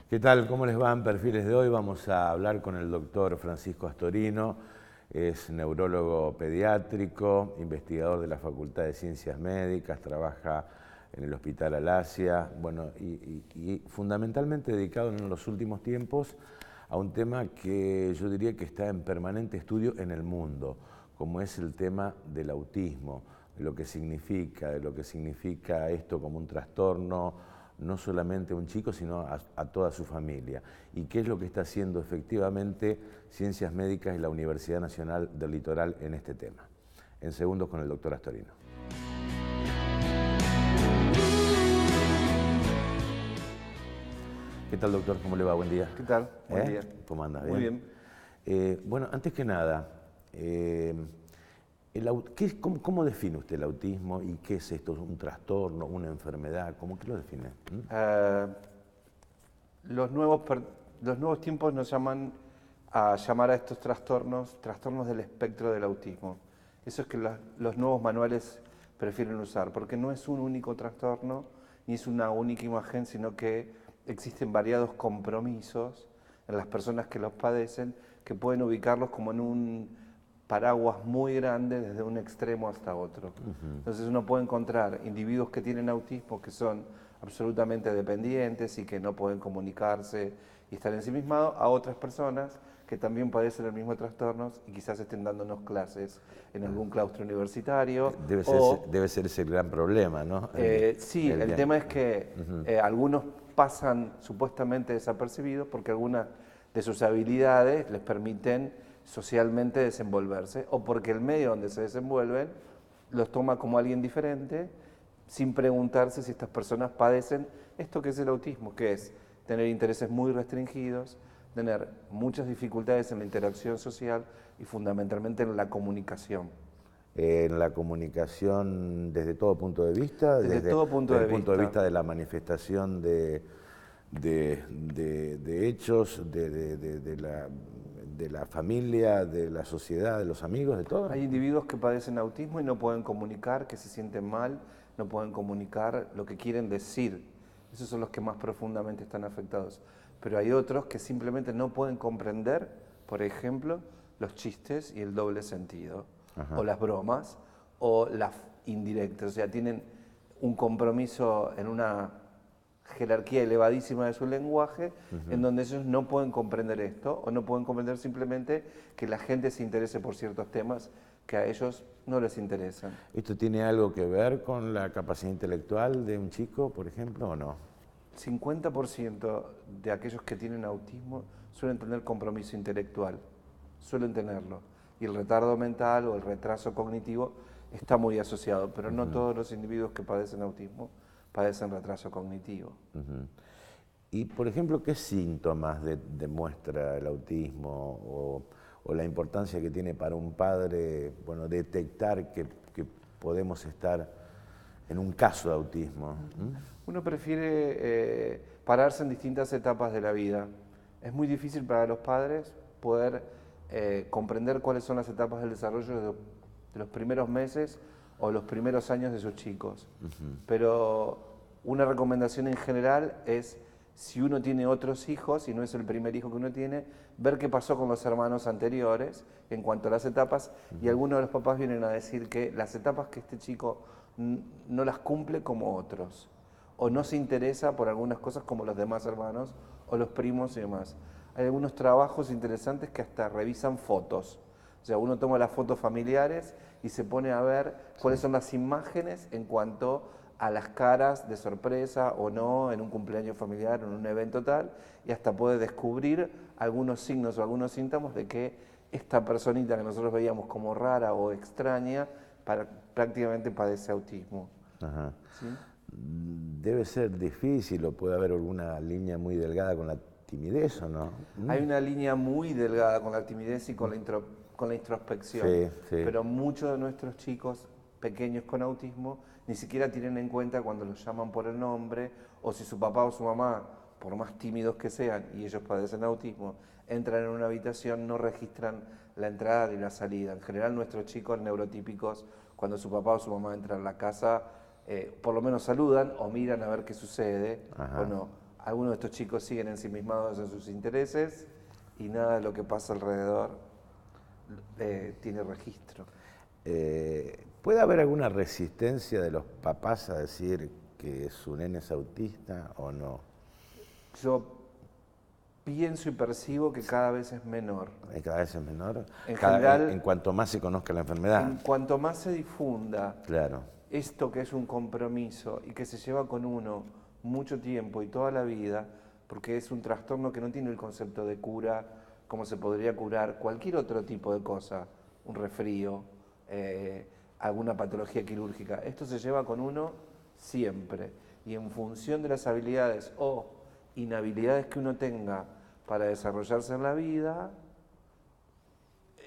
¿Qué tal? ¿Cómo les va en Perfiles de hoy? Vamos a hablar con el doctor Francisco Astorino. Es neurólogo pediátrico, investigador de la Facultad de Ciencias Médicas, trabaja en el Hospital Alasia, bueno, y fundamentalmente dedicado en los últimos tiempos a un tema que yo diría que está en permanente estudio en el mundo, como es el tema del autismo, de lo que significa esto como un trastorno, no solamente a un chico, sino a toda su familia. ¿Y qué es lo que está haciendo efectivamente Ciencias Médicas y la Universidad Nacional del Litoral en este tema? En segundos con el doctor Astorino. ¿Qué tal, doctor? ¿Cómo le va? Buen día. ¿Qué tal? Buen día. ¿Cómo anda? Muy bien. Bueno, antes que nada, ¿cómo define usted el autismo y qué es esto? ¿Un trastorno, una enfermedad? ¿Cómo que lo define? Los nuevos tiempos nos llaman a llamar a estos trastornos del espectro del autismo. Eso es que los nuevos manuales prefieren usar, porque no es un único trastorno, ni es una única imagen, sino que existen variados compromisos en las personas que los padecen, que pueden ubicarlos como en un paraguas muy grande desde un extremo hasta otro. Entonces uno puede encontrar individuos que tienen autismo que son absolutamente dependientes y que no pueden comunicarse y estar ensimismados, a otras personas que también padecen el mismo trastorno y quizás estén dándonos clases en algún claustro universitario. Debe ser ese el gran problema, ¿no? Sí, el tema es que algunos pasan supuestamente desapercibidos porque algunas de sus habilidades les permiten socialmente desenvolverse, o porque el medio donde se desenvuelven los toma como alguien diferente, sin preguntarse si estas personas padecen esto que es el autismo, que es tener intereses muy restringidos, tener muchas dificultades en la interacción social y fundamentalmente en la comunicación. En la comunicación desde todo punto de vista, Desde todo punto desde de el punto de vista. vista de la manifestación de hechos, de la familia, de la sociedad, de los amigos, de todo. Hay individuos que padecen autismo y no pueden comunicar, que se sienten mal, no pueden comunicar lo que quieren decir. Esos son los que más profundamente están afectados. Pero hay otros que simplemente no pueden comprender, por ejemplo, los chistes y el doble sentido, o las bromas, o las indirectas. O sea, tienen un compromiso en una jerarquía elevadísima de su lenguaje, en donde ellos no pueden comprender esto, o no pueden comprender simplemente que la gente se interese por ciertos temas que a ellos no les interesan. ¿Esto tiene algo que ver con la capacidad intelectual de un chico, por ejemplo, o no? 50% de aquellos que tienen autismo suelen tener compromiso intelectual, suelen tenerlo. Y el retardo mental o el retraso cognitivo está muy asociado, pero no todos los individuos que padecen autismo padecen retraso cognitivo. Y, por ejemplo, ¿qué síntomas demuestra el autismo o la importancia que tiene para un padre, bueno, detectar que podemos estar en un caso de autismo? Uno prefiere pararse en distintas etapas de la vida. Es muy difícil para los padres poder comprender cuáles son las etapas del desarrollo de los primeros meses o los primeros años de sus chicos. Pero una recomendación en general es, si uno tiene otros hijos y no es el primer hijo que uno tiene, ver qué pasó con los hermanos anteriores en cuanto a las etapas, y algunos de los papás vienen a decir que las etapas que este chico no las cumple como otros, o no se interesa por algunas cosas como los demás hermanos o los primos y demás. Hay algunos trabajos interesantes que hasta revisan fotos. O sea, uno toma las fotos familiares y se pone a ver cuáles son las imágenes en cuanto a las caras de sorpresa o no en un cumpleaños familiar o en un evento tal, y hasta puede descubrir algunos signos o algunos síntomas de que esta personita que nosotros veíamos como rara o extraña prácticamente padece autismo. ¿Sí? Debe ser difícil o puede haber alguna línea muy delgada con la timidez, ¿o no? Hay una línea muy delgada con la timidez y con la introspección, Sí. pero muchos de nuestros chicos pequeños con autismo ni siquiera tienen en cuenta cuando los llaman por el nombre, o si su papá o su mamá, por más tímidos que sean y ellos padecen autismo, entran en una habitación, no registran la entrada y la salida. En general nuestros chicos neurotípicos, cuando su papá o su mamá entran a la casa, por lo menos saludan o miran a ver qué sucede o no. algunos de estos chicos siguen ensimismados en sus intereses y nada de lo que pasa alrededor tiene registro. ¿Puede haber alguna resistencia de los papás a decir que su nene es autista o no? Yo pienso y percibo que cada vez es menor. ¿Cada vez es menor? En general, en cuanto más se conozca la enfermedad. En cuanto más se difunda Claro. esto que es un compromiso y que se lleva con uno mucho tiempo y toda la vida, porque es un trastorno que no tiene el concepto de cura como se podría curar cualquier otro tipo de cosa, un resfrío, alguna patología quirúrgica. Esto se lleva con uno siempre y en función de las habilidades o inhabilidades que uno tenga para desarrollarse en la vida,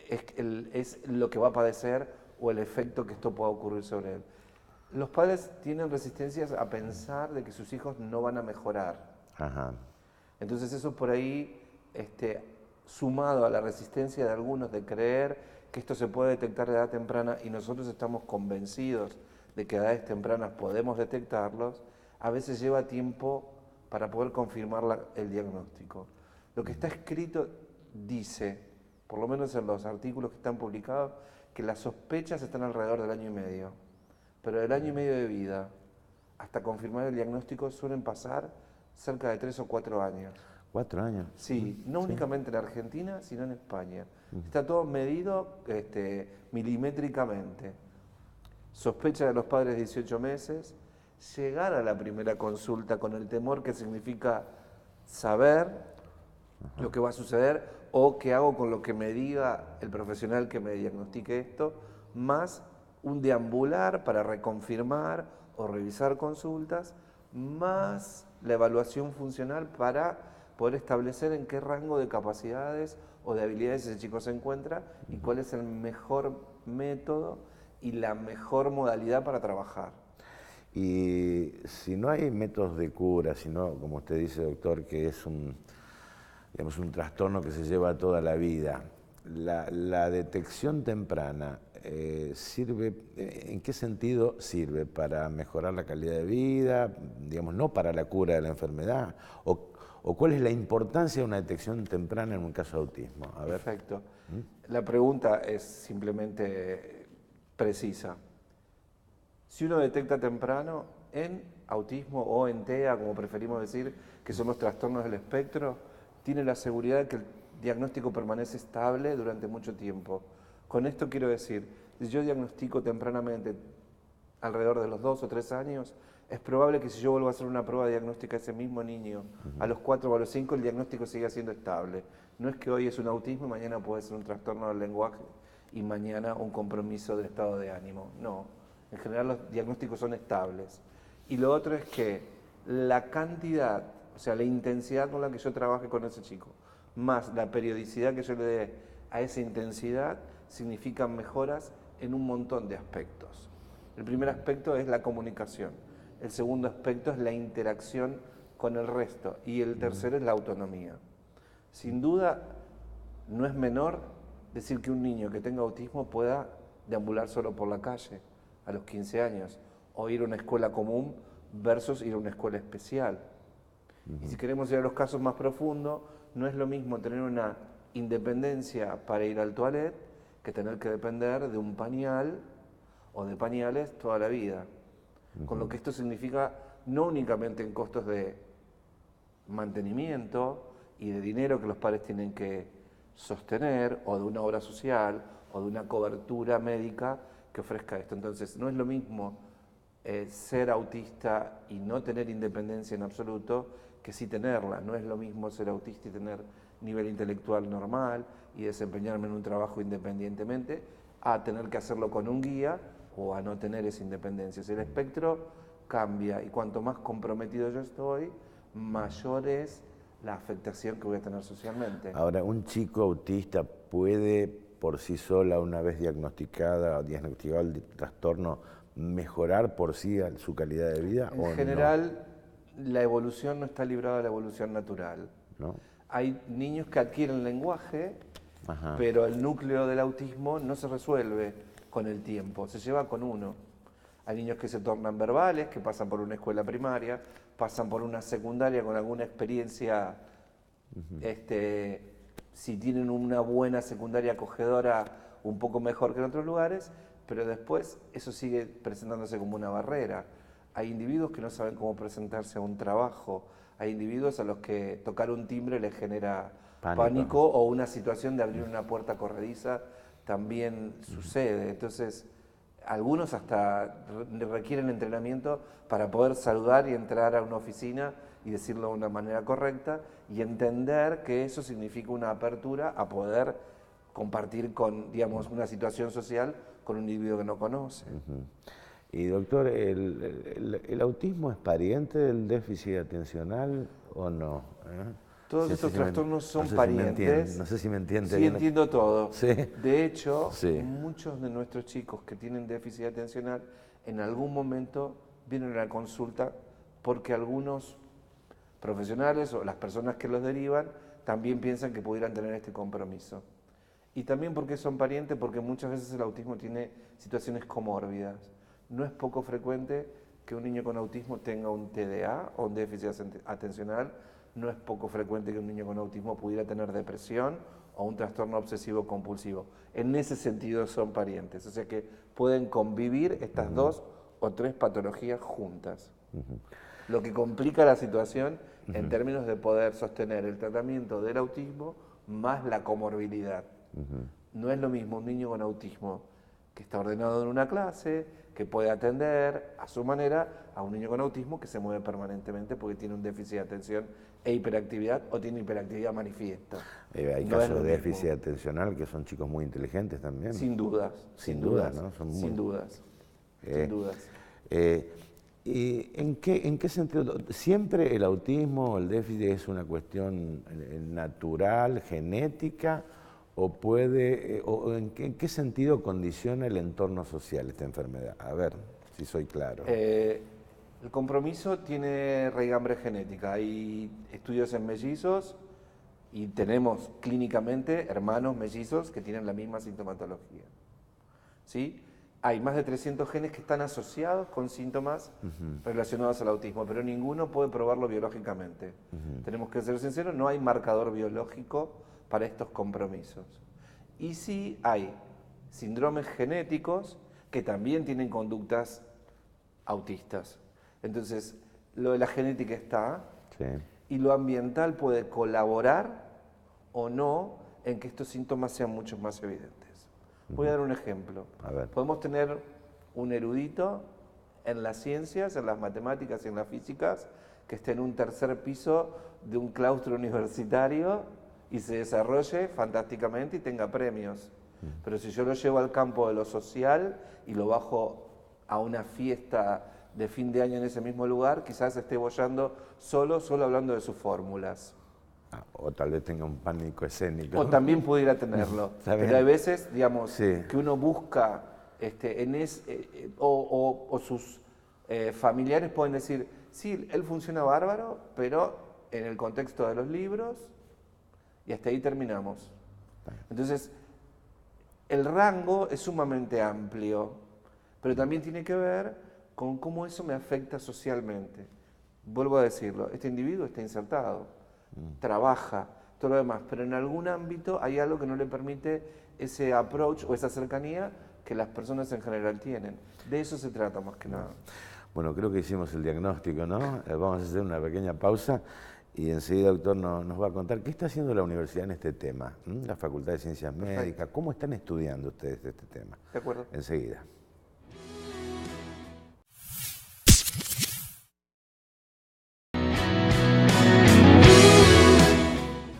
es lo que va a padecer o el efecto que esto pueda ocurrir sobre él. Los padres tienen resistencias a pensar de que sus hijos no van a mejorar. Ajá. Entonces eso por ahí, sumado a la resistencia de algunos de creer que esto se puede detectar de edad temprana y nosotros estamos convencidos de que a edades tempranas podemos detectarlos, a veces lleva tiempo para poder confirmar el diagnóstico. Lo que está escrito dice, por lo menos en los artículos que están publicados, que las sospechas están alrededor del 1 año y medio. Pero del 1 año y medio de vida hasta confirmar el diagnóstico suelen pasar cerca de 3 o 4 años. 4 años. Sí, no únicamente en Argentina, sino en España. Está todo medido milimétricamente. Sospecha de los padres 18 meses, llegar a la primera consulta con el temor que significa saber lo que va a suceder o qué hago con lo que me diga el profesional que me diagnostique esto, más un deambular para reconfirmar o revisar consultas, más la evaluación funcional para poder establecer en qué rango de capacidades o de habilidades ese chico se encuentra y cuál es el mejor método y la mejor modalidad para trabajar. Y si no hay métodos de cura, sino, como usted dice, doctor, que es un trastorno que se lleva toda la vida, la detección temprana sirve, ¿en qué sentido sirve? ¿Para mejorar la calidad de vida? Digamos, no para la cura de la enfermedad. ¿O cuál es la importancia de una detección temprana en un caso de autismo? A ver. Perfecto. La pregunta es simplemente precisa. Si uno detecta temprano en autismo o en TEA, como preferimos decir, que son los trastornos del espectro, tiene la seguridad de que el diagnóstico permanece estable durante mucho tiempo. Con esto quiero decir, si yo diagnostico tempranamente, alrededor de los 2 o 3 años, es probable que si yo vuelvo a hacer una prueba diagnóstica a ese mismo niño, a los 4 o a los 5, el diagnóstico siga siendo estable. No es que hoy es un autismo y mañana puede ser un trastorno del lenguaje y mañana un compromiso del estado de ánimo. No, en general los diagnósticos son estables. Y lo otro es que la cantidad, o sea, la intensidad con la que yo trabaje con ese chico, más la periodicidad que yo le dé a esa intensidad, significan mejoras en un montón de aspectos. El primer aspecto es la comunicación, el segundo aspecto es la interacción con el resto y el tercero es la autonomía. Sin duda, no es menor decir que un niño que tenga autismo pueda deambular solo por la calle a los 15 años o ir a una escuela común versus ir a una escuela especial. Y si queremos ir a los casos más profundos, no es lo mismo tener una independencia para ir al toilet que tener que depender de un pañal o de pañales toda la vida. Con lo que esto significa no únicamente en costos de mantenimiento y de dinero que los padres tienen que sostener, o de una obra social, o de una cobertura médica que ofrezca esto. Entonces, no es lo mismo ser autista y no tener independencia en absoluto que sí tenerla. No es lo mismo ser autista y tener nivel intelectual normal y desempeñarme en un trabajo independientemente, a tener que hacerlo con un guía o a no tener esa independencia. El espectro cambia y cuanto más comprometido yo estoy, mayor es la afectación que voy a tener socialmente. Ahora, ¿un chico autista puede por sí sola, una vez diagnosticado el trastorno, mejorar por sí su calidad de vida? En general, la evolución no está librada de la evolución natural. ¿No? Hay niños que adquieren lenguaje, Ajá. pero el núcleo del autismo no se resuelve con el tiempo, se lleva con uno. Hay niños que se tornan verbales, que pasan por una escuela primaria, pasan por una secundaria con alguna experiencia, si tienen una buena secundaria acogedora, un poco mejor que en otros lugares, pero después eso sigue presentándose como una barrera. Hay individuos que no saben cómo presentarse a un trabajo, hay individuos a los que tocar un timbre les genera pánico o una situación de abrir una puerta corrediza también sucede. Entonces, algunos hasta requieren entrenamiento para poder saludar y entrar a una oficina y decirlo de una manera correcta y entender que eso significa una apertura a poder compartir con, digamos, una situación social con un individuo que no conoce. Y doctor, ¿el autismo es pariente del déficit atencional o no? Todos estos trastornos son parientes. No sé si me entiende. Sí, entiendo todo. Sí. De hecho, Sí. muchos de nuestros chicos que tienen déficit atencional en algún momento vienen a la consulta porque algunos profesionales o las personas que los derivan también piensan que pudieran tener este compromiso. Y también porque son parientes, porque muchas veces el autismo tiene situaciones comórbidas. No es poco frecuente que un niño con autismo tenga un TDA o un déficit atencional. No es poco frecuente que un niño con autismo pudiera tener depresión o un trastorno obsesivo compulsivo. En ese sentido son parientes, o sea que pueden convivir estas dos o tres patologías juntas. Lo que complica la situación en términos de poder sostener el tratamiento del autismo más la comorbilidad. No es lo mismo un niño con autismo que está ordenado en una clase, que puede atender a su manera, a un niño con autismo que se mueve permanentemente porque tiene un déficit de atención e hiperactividad o tiene hiperactividad manifiesta. Hay casos de déficit atencional que son chicos muy inteligentes también. Sin dudas. Sin dudas, ¿no? Sin dudas. Sin dudas. ¿Y en qué sentido? ¿Siempre el autismo o el déficit es una cuestión natural, genética? ¿O puede, en qué sentido condiciona el entorno social esta enfermedad? A ver, si soy claro. El compromiso tiene raigambre genética. Hay estudios en mellizos y tenemos clínicamente hermanos mellizos que tienen la misma sintomatología. ¿Sí? Hay más de 300 genes que están asociados con síntomas relacionados al autismo, pero ninguno puede probarlo biológicamente. Tenemos que ser sinceros, no hay marcador biológico para estos compromisos. Y sí hay síndromes genéticos que también tienen conductas autistas. Entonces, lo de la genética está, sí, y lo ambiental puede colaborar o no en que estos síntomas sean mucho más evidentes. Voy a dar un ejemplo. A ver. Podemos tener un erudito en las ciencias, en las matemáticas y en las físicas, que esté en un tercer piso de un claustro universitario y se desarrolle fantásticamente y tenga premios. Pero si yo lo llevo al campo de lo social y lo bajo a una fiesta de fin de año en ese mismo lugar, quizás esté boyando solo hablando de sus fórmulas. O tal vez tenga un pánico escénico. O también pudiera tenerlo. Pero hay veces, digamos, sí, que uno busca, o sus familiares pueden decir, sí, él funciona bárbaro, pero en el contexto de los libros, y hasta ahí terminamos. Entonces, el rango es sumamente amplio, pero también tiene que ver con cómo eso me afecta socialmente. Vuelvo a decirlo, este individuo está insertado, trabaja, todo lo demás, pero en algún ámbito hay algo que no le permite ese approach o esa cercanía que las personas en general tienen. De eso se trata más que nada. Bueno, creo que hicimos el diagnóstico, ¿no? Vamos a hacer una pequeña pausa y enseguida, doctor, nos va a contar qué está haciendo la universidad en este tema, la Facultad de Ciencias Médicas, cómo están estudiando ustedes este tema. De acuerdo. Enseguida.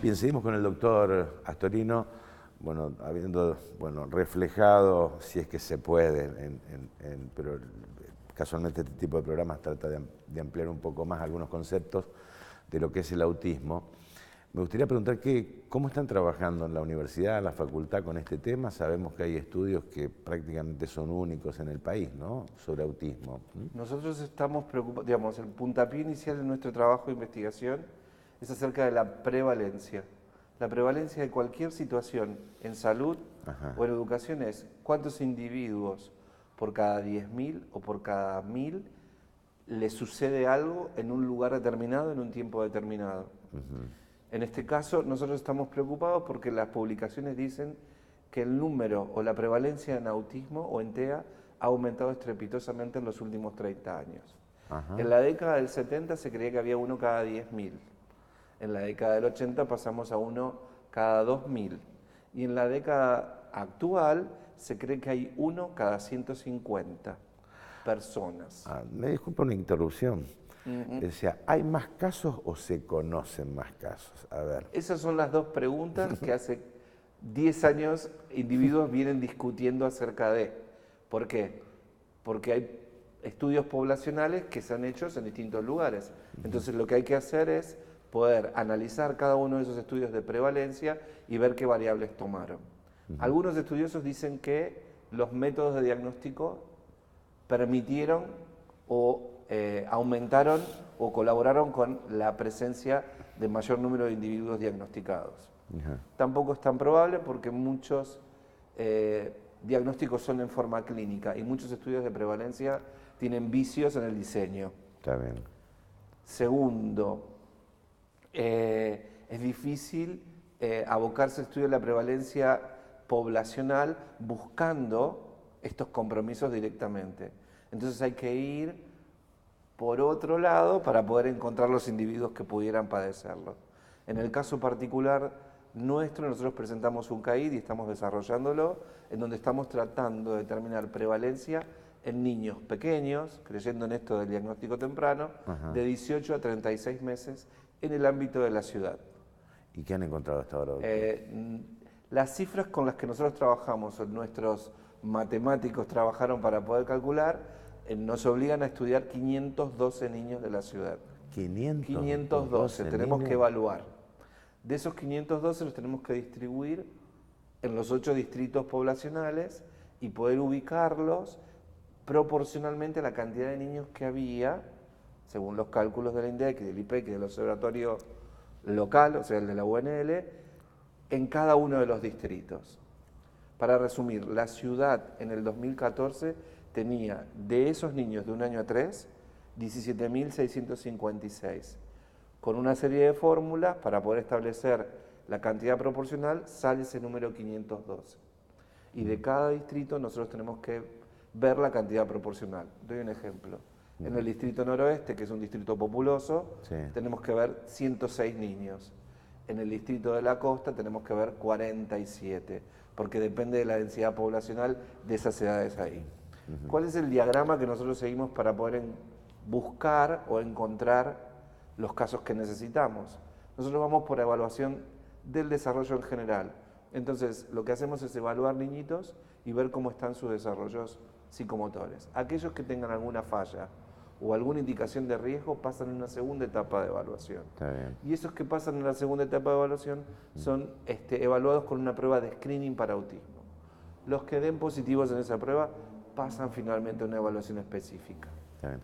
Bien, seguimos con el doctor Astorino, bueno, habiendo reflejado, si es que se puede, pero casualmente este tipo de programas trata de ampliar un poco más algunos conceptos de lo que es el autismo. Me gustaría preguntar cómo están trabajando en la universidad, en la facultad con este tema. Sabemos que hay estudios que prácticamente son únicos en el país, ¿no?, sobre autismo. Nosotros estamos preocupados, digamos, el puntapié inicial de nuestro trabajo de investigación es acerca de la prevalencia. La prevalencia de cualquier situación en salud o en educación es cuántos individuos por cada 10.000 o por cada 1.000 le sucede algo en un lugar determinado, en un tiempo determinado. En este caso, nosotros estamos preocupados porque las publicaciones dicen que el número o la prevalencia en autismo o en TEA ha aumentado estrepitosamente en los últimos 30 años. En la década del 70 se creía que había uno cada 10.000. En la década del 80 pasamos a uno cada 2.000. Y en la década actual se cree que hay uno cada 150 personas. Me disculpa una interrupción. O sea, ¿hay más casos o se conocen más casos? A ver. Esas son las dos preguntas que hace 10 años individuos vienen discutiendo acerca de. ¿Por qué? Porque hay estudios poblacionales que se han hecho en distintos lugares. Entonces lo que hay que hacer es poder analizar cada uno de esos estudios de prevalencia y ver qué variables tomaron. Algunos estudiosos dicen que los métodos de diagnóstico permitieron o aumentaron o colaboraron con la presencia de mayor número de individuos diagnosticados. Tampoco es tan probable porque muchos diagnósticos son en forma clínica y muchos estudios de prevalencia tienen vicios en el diseño. Está bien. Segundo, es difícil abocarse al estudio de la prevalencia poblacional buscando estos compromisos directamente. Entonces hay que ir por otro lado para poder encontrar los individuos que pudieran padecerlo. En el caso particular nuestro, nosotros presentamos un CAID y estamos desarrollándolo, en donde estamos tratando de determinar prevalencia en niños pequeños, creyendo en esto del diagnóstico temprano, de 18 a 36 meses en el ámbito de la ciudad. ¿Y qué han encontrado hasta ahora, doctor? Las cifras con las que nosotros trabajamos, nuestros matemáticos trabajaron para poder calcular, nos obligan a estudiar 512 niños de la ciudad. 512 tenemos que evaluar. De esos 512 los tenemos que distribuir en los 8 distritos poblacionales y poder ubicarlos proporcionalmente a la cantidad de niños que había, según los cálculos de la INDEC, del IPEC y del observatorio local, o sea, el de la UNL, en cada uno de los distritos. Para resumir, la ciudad en el 2014 tenía de esos niños de 1 año a 3, 17.656. Con una serie de fórmulas para poder establecer la cantidad proporcional sale ese número 512. Y de cada distrito nosotros tenemos que ver la cantidad proporcional. Doy un ejemplo. En el distrito noroeste, que es un distrito populoso, tenemos que ver 106 niños. En el distrito de la costa tenemos que ver 47, porque depende de la densidad poblacional de esas edades ahí. ¿Cuál es el diagrama que nosotros seguimos para poder buscar o encontrar los casos que necesitamos? Nosotros vamos por evaluación del desarrollo en general. Entonces, lo que hacemos es evaluar niñitos y ver cómo están sus desarrollos psicomotores. Aquellos que tengan alguna falla o alguna indicación de riesgo pasan en una segunda etapa de evaluación. Está bien. Y esos que pasan en la segunda etapa de evaluación son evaluados con una prueba de screening para autismo. Los que den positivos en esa prueba pasan finalmente a una evaluación específica. Está bien.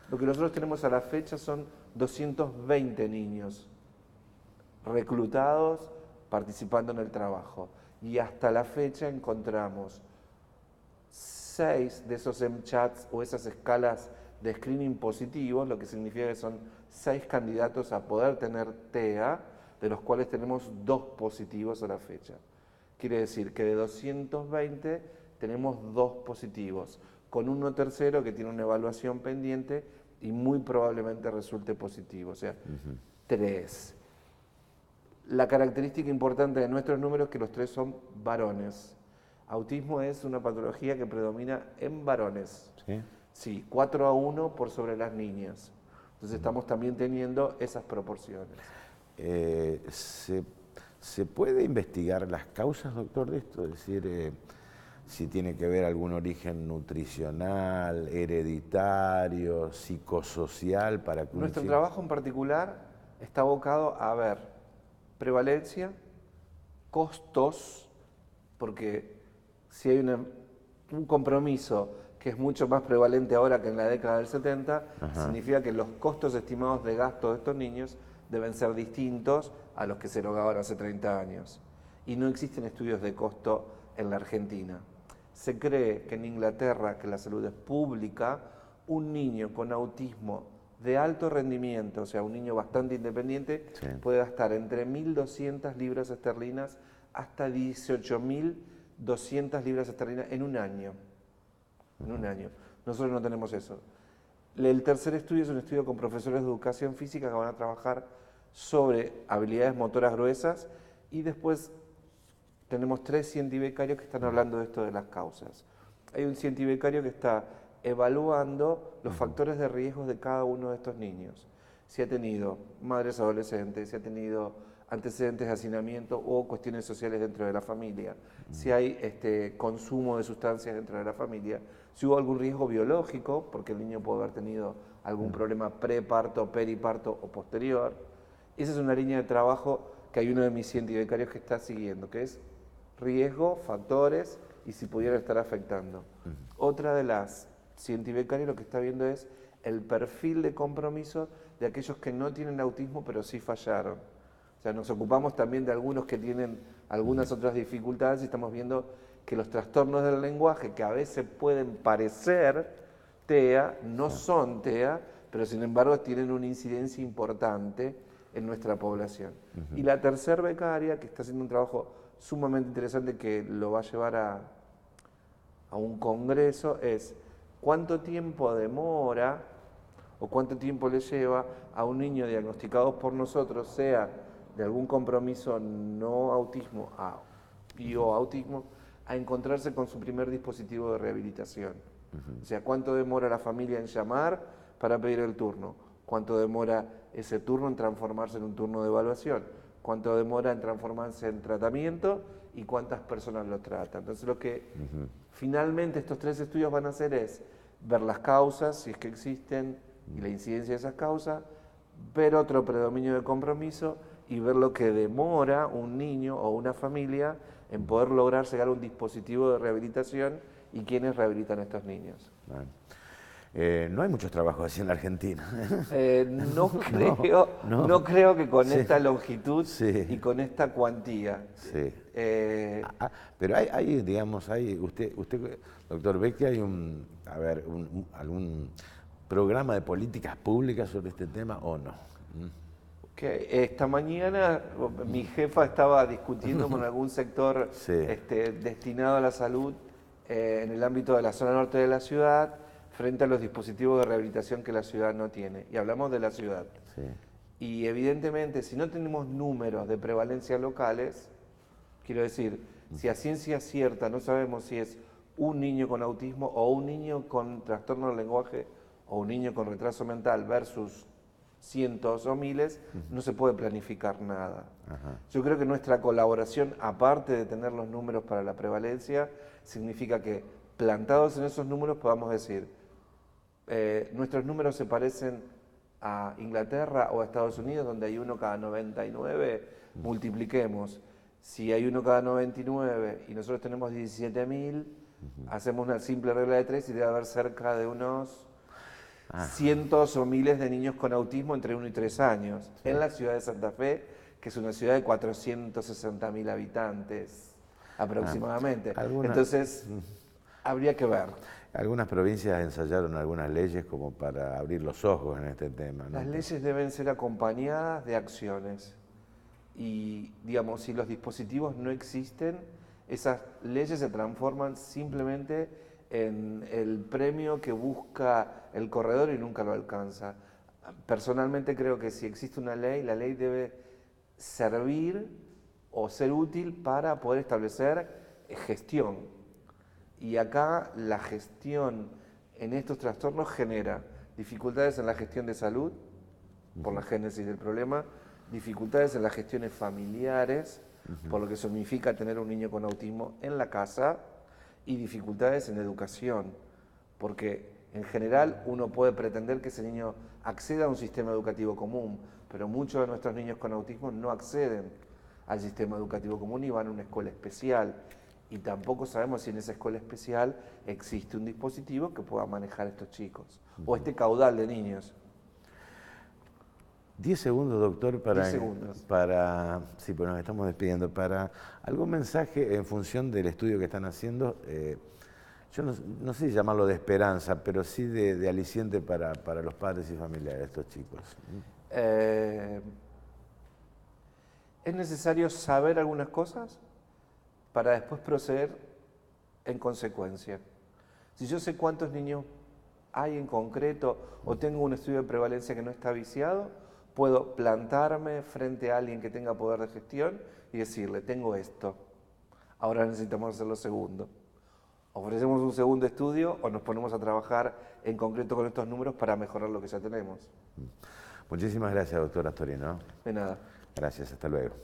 Lo que nosotros tenemos a la fecha son 220 niños reclutados participando en el trabajo. Y hasta la fecha encontramos 6 de esos MCHATs o esas escalas de screening positivos, lo que significa que son 6 candidatos a poder tener TEA, de los cuales tenemos 2 positivos a la fecha. Quiere decir que de 220 tenemos 2 positivos, con uno tercero que tiene una evaluación pendiente y muy probablemente resulte positivo, o sea, 3. La característica importante de nuestros números es que los 3 son varones. Autismo es una patología que predomina en varones. ¿Sí? Sí, 4-1 por sobre las niñas. Entonces estamos también teniendo esas proporciones. ¿Se puede investigar las causas, doctor, de esto? Es decir, si tiene que ver algún origen nutricional, hereditario, psicosocial para que Nuestro trabajo en particular está abocado a ver prevalencia, costos, porque si hay un compromiso que es mucho más prevalente ahora que en la década del 70, significa que los costos estimados de gasto de estos niños deben ser distintos a los que se lograban hace 30 años. Y no existen estudios de costo en la Argentina. Se cree que en Inglaterra, que la salud es pública, un niño con autismo de alto rendimiento, o sea, un niño bastante independiente, Sí. puede gastar entre 1.200 libras esterlinas hasta 18.200 libras esterlinas en un año. En un año. Nosotros no tenemos eso. El tercer estudio es un estudio con profesores de educación física que van a trabajar sobre habilidades motoras gruesas, y después tenemos 3 cientivecarios que están hablando de esto de las causas. Hay un cientivicario que está evaluando los factores de riesgo de cada uno de estos niños. Si ha tenido madres adolescentes, si ha tenido antecedentes de hacinamiento o cuestiones sociales dentro de la familia, si hay consumo de sustancias dentro de la familia, si hubo algún riesgo biológico, porque el niño puede haber tenido algún problema preparto, periparto o posterior. Esa es una línea de trabajo que hay uno de mis cientivecarios que está siguiendo, que es riesgo, factores y si pudiera estar afectando. Otra de las cientivecarios lo que está viendo es el perfil de compromiso de aquellos que no tienen autismo pero sí fallaron. O sea, nos ocupamos también de algunos que tienen algunas otras dificultades y estamos viendo que los trastornos del lenguaje, que a veces pueden parecer TEA, no son TEA, pero sin embargo tienen una incidencia importante en nuestra población. Y la tercer becaria, que está haciendo un trabajo sumamente interesante que lo va a llevar a un congreso, es cuánto tiempo demora o cuánto tiempo le lleva a un niño diagnosticado por nosotros, sea de algún compromiso no autismo o autismo, a encontrarse con su primer dispositivo de rehabilitación. O sea, cuánto demora la familia en llamar para pedir el turno, cuánto demora ese turno en transformarse en un turno de evaluación, cuánto demora en transformarse en tratamiento y cuántas personas lo tratan. Entonces lo que finalmente estos 3 estudios van a hacer es ver las causas, si es que existen, y la incidencia de esas causas, ver otro predominio de compromiso y ver lo que demora un niño o una familia en poder lograr llegar a un dispositivo de rehabilitación y quiénes rehabilitan a estos niños. Bueno. No hay muchos trabajos así en la Argentina. No creo que con Sí. esta longitud Sí. y con esta cuantía. Sí. Pero digamos, usted, doctor, ¿ve que hay algún programa de políticas públicas sobre este tema o no? Que esta mañana mi jefa estaba discutiendo con algún sector Sí. destinado a la salud en el ámbito de la zona norte de la ciudad, frente a los dispositivos de rehabilitación que la ciudad no tiene. Y hablamos de la ciudad. Sí. Y evidentemente, si no tenemos números de prevalencia locales, quiero decir, si a ciencia cierta no sabemos si es un niño con autismo o un niño con trastorno del lenguaje o un niño con retraso mental versus cientos o miles, no se puede planificar nada. Ajá. Yo creo que nuestra colaboración, aparte de tener los números para la prevalencia, significa que plantados en esos números podamos decir, nuestros números se parecen a Inglaterra o a Estados Unidos, donde hay 1 cada 99, multipliquemos. Si hay 1 cada 99 y nosotros tenemos 17.000, hacemos una simple regla de 3 y debe haber cerca de unos cientos o miles de niños con autismo entre 1 y 3 años. Sí. En la ciudad de Santa Fe, que es una ciudad de 460.000 habitantes aproximadamente. Entonces, habría que ver. Algunas provincias ensayaron algunas leyes como para abrir los ojos en este tema, ¿no? Las leyes deben ser acompañadas de acciones. Y, digamos, si los dispositivos no existen, esas leyes se transforman simplemente en el premio que busca el corredor y nunca lo alcanza. Personalmente creo que si existe una ley, la ley debe servir o ser útil para poder establecer gestión. Y acá la gestión en estos trastornos genera dificultades en la gestión de salud, por la génesis del problema, dificultades en las gestiones familiares, por lo que significa tener un niño con autismo en la casa, y dificultades en educación, porque en general uno puede pretender que ese niño acceda a un sistema educativo común, pero muchos de nuestros niños con autismo no acceden al sistema educativo común y van a una escuela especial. Y tampoco sabemos si en esa escuela especial existe un dispositivo que pueda manejar a estos chicos, o este caudal de niños. 10 segundos, doctor, 10 segundos. Sí, pues nos estamos despidiendo, para algún mensaje en función del estudio que están haciendo yo no sé llamarlo de esperanza, pero sí de aliciente para los padres y familiares de estos chicos. Es necesario saber algunas cosas para después proceder en consecuencia. Si yo sé cuántos niños hay en concreto o tengo un estudio de prevalencia que no está viciado, puedo plantarme frente a alguien que tenga poder de gestión y decirle, tengo esto, ahora necesitamos hacer lo segundo. Ofrecemos un segundo estudio o nos ponemos a trabajar en concreto con estos números para mejorar lo que ya tenemos. Muchísimas gracias, doctor Astorino. De nada. Gracias, hasta luego.